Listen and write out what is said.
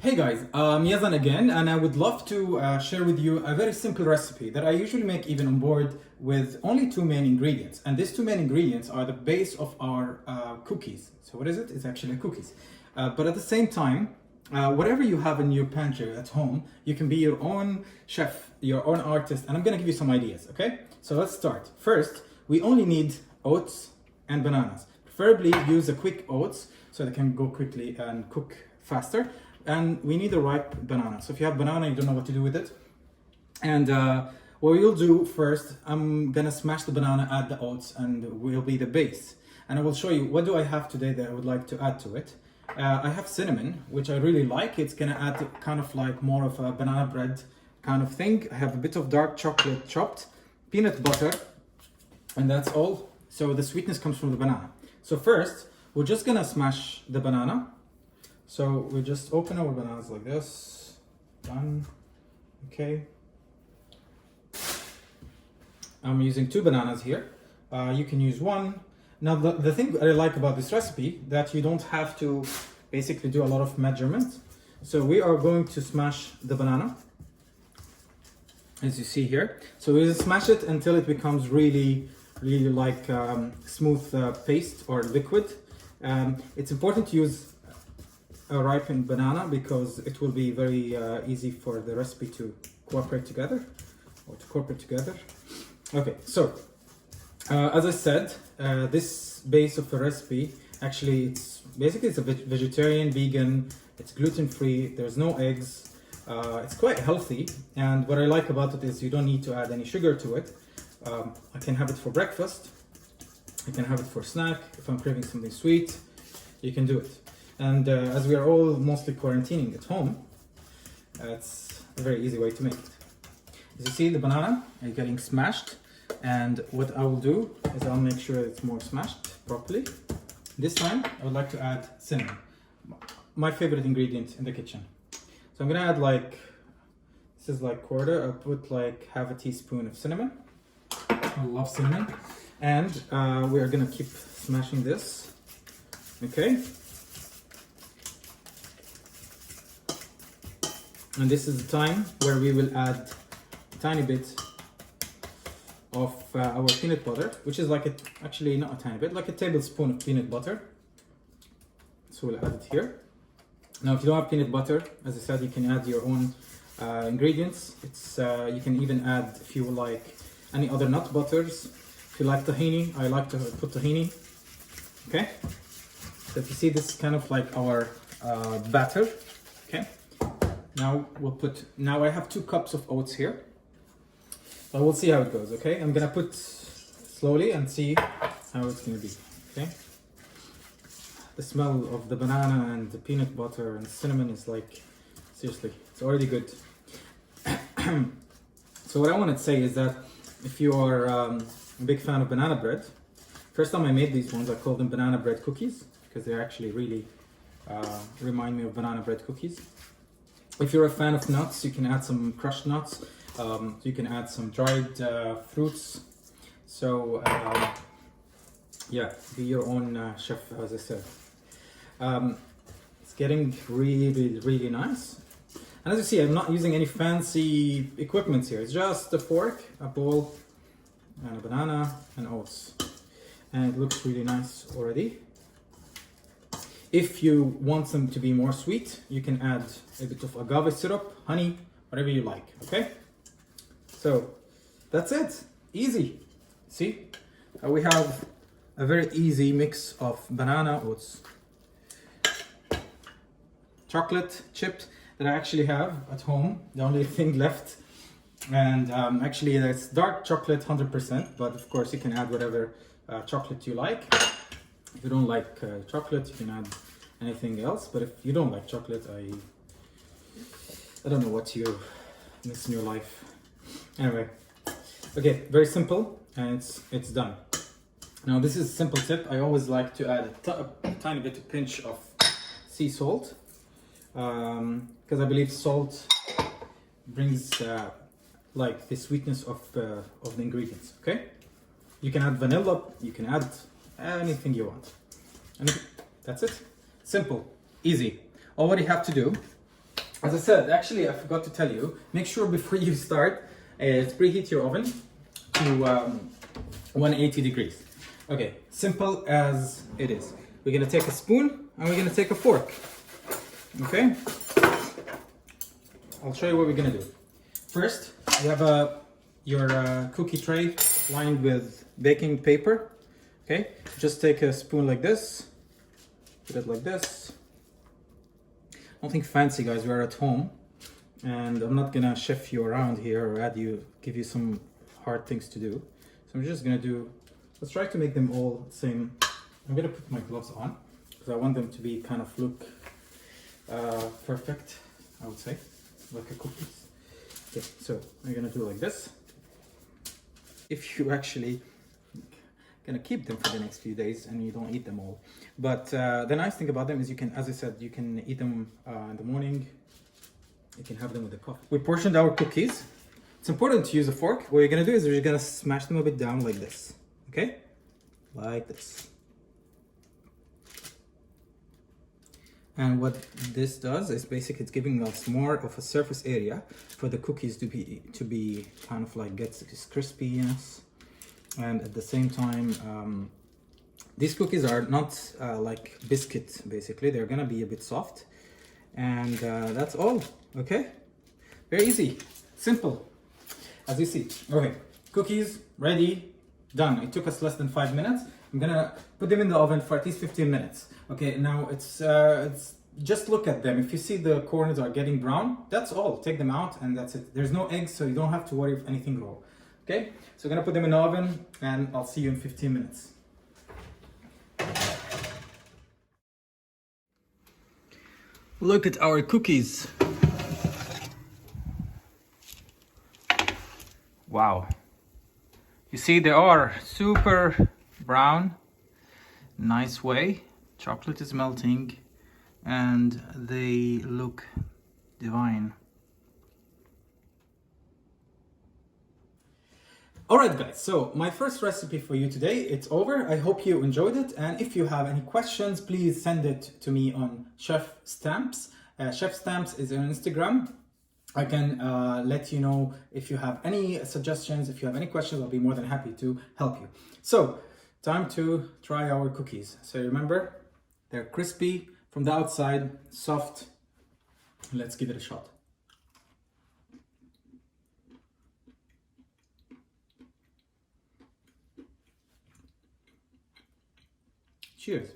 Hey guys, Yazan again, and I would love to share with you a very simple recipe that I usually make even on board with only two main ingredients. And these two main ingredients are the base of our cookies. So what is it? It's actually cookies. But at the same time, whatever you have in your pantry at home, you can be your own chef, your own artist, and I'm gonna give you some ideas, okay? So let's start. First, we only need oats and bananas. Preferably use a quick oats so they can go quickly and cook faster. And we need a ripe banana. So if you have banana, you don't know what to do with it. And what you'll do first, I'm gonna smash the banana, add the oats, and will be the base. And I will show you what do I have today that I would like to add to it. I have cinnamon, which I really like. It's gonna add kind of like more of a banana bread kind of thing. I have a bit of dark chocolate chopped, peanut butter, and that's all. So the sweetness comes from the banana. So first, we're just gonna smash the banana. So we just open our bananas like this. Done. Okay. I'm using two bananas here. You can use one. Now the thing I like about this recipe that you don't have to basically do a lot of measurements. So we are going to smash the banana, as you see here. So we smash it until it becomes really like smooth paste or liquid. It's important to use a ripened banana because it will be very easy for the recipe to cooperate together or to cooperate together. Okay, so as I said, this base of the recipe actually it's a vegetarian, vegan, it's gluten-free, there's no eggs, it's quite healthy, and what I like about it is you don't need to add any sugar to it. I can have it for breakfast, I can have it for snack, if I'm craving something sweet, you can do it. And as we are all mostly quarantining at home, it's a very easy way to make it. As you see, the banana is getting smashed, and what I will do is I'll make sure it's more smashed properly. This time, I would like to add cinnamon, my favorite ingredient in the kitchen. So I'm gonna add this is like quarter, I'll put like half a teaspoon of cinnamon. I love cinnamon. And we are gonna keep smashing this, okay? And this is the time where we will add a tiny bit of our peanut butter, which is actually not a tiny bit, like a tablespoon of peanut butter. So we'll add it here. Now, if you don't have peanut butter, as I said, you can add your own ingredients. You can even add, if you like, any other nut butters. If you like tahini, I like to put tahini. Okay. So if you see, this is kind of like our batter. Okay. Now I have 2 cups of oats here. But we'll see how it goes, okay? I'm gonna put slowly and see how it's gonna be, okay? The smell of the banana and the peanut butter and cinnamon is like, seriously, it's already good. So what I want to say is that if you are a big fan of banana bread, first time I made these ones, I called them banana bread cookies because they actually really remind me of banana bread cookies. If you're a fan of nuts, you can add some crushed nuts. You can add some dried fruits. So yeah, be your own chef, as I said. It's getting really nice. And as you see, I'm not using any fancy equipment here. It's just a fork, a bowl, and a banana, and oats. And it looks really nice already. If you want them to be more sweet, you can add a bit of agave syrup, honey, whatever you like, okay? So that's it, easy. See, we have a very easy mix of banana, oats, chocolate chipped that I actually have at home, the only thing left. And actually that's dark chocolate 100%, but of course you can add whatever chocolate you like. If you don't like chocolate, you can add anything else. But if you don't like chocolate, I don't know what you miss in your life. Anyway, okay, very simple, and it's done. Now this is a simple tip. I always like to add a tiny bit, a pinch of sea salt, because I believe salt brings like the sweetness of the ingredients. Okay, you can add vanilla, you can add anything you want. And that's it. Simple, easy. All what you have to do As I said, actually, I forgot to tell you, make sure before you start, preheat your oven to 180 degrees. Okay, simple as it is. We're gonna take a spoon and we're gonna take a fork. Okay? I'll show you what we're gonna do. First, you have your cookie tray lined with baking paper. Okay? Just take a spoon like this, put it like this. Nothing fancy, guys, we're at home. And I'm not gonna chef you around here or give you some hard things to do. So I'm just gonna let's try to make them all the same. I'm gonna put my gloves on because I want them to be kind of look perfect, I would say, like a cookies. Okay, so I'm gonna do like this. If you actually gonna keep them for the next few days and you don't eat them all. But the nice thing about them is you can, as I said, you can eat them in the morning. You can have them with the coffee. We portioned our cookies. It's important to use a fork. What you're gonna do is you're gonna smash them a bit down like this, okay? Like this. And what this does is basically it's giving us more of a surface area for the cookies to be kind of like gets this crispiness. And at the same time, these cookies are not like biscuit, basically. They're gonna be a bit soft. And that's all, okay? Very easy, simple, as you see. Okay, cookies ready, done. It took us less than 5 minutes. I'm gonna put them in the oven for at least 15 minutes. Okay, now it's just look at them. If you see the corners are getting brown, that's all. Take them out and that's it. There's no eggs, so you don't have to worry if anything raw. Okay, so I'm gonna put them in the oven and I'll see you in 15 minutes. Look at our cookies. Wow. You see they are super brown, nice way. Chocolate is melting and they look divine. Alright guys, so my first recipe for you today, it's over. I hope you enjoyed it, and if you have any questions, please send it to me on Chef Stamps. Chef Stamps is on Instagram. I can let you know if you have any suggestions, if you have any questions, I'll be more than happy to help you. So, time to try our cookies. So remember, they're crispy from the outside, soft. Let's give it a shot. Cheers.